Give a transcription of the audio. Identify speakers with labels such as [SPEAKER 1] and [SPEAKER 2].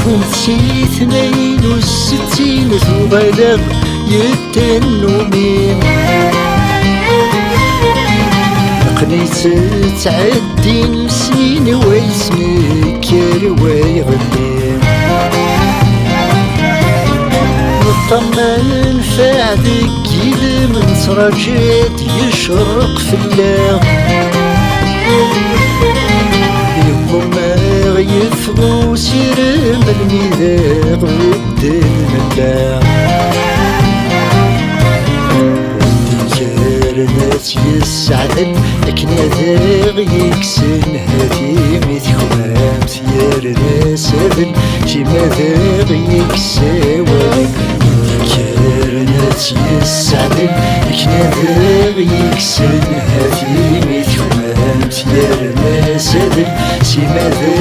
[SPEAKER 1] 62 ثبلغ يتنومين قنيت تعدين السنين ويسمك ويغني نطمن فعدك إذا من تراجيت يشرق في الله يضمر يفغو سير من الميداغ والدين ملاغ ناس يسعدن لكن هذا يكسن هذي متخوام سيار ناس هذن شي ماذا يكساوان كار ناس يسعدن لكن هذا يكسن هذي متخوام سيار ناس هذن شي ماذا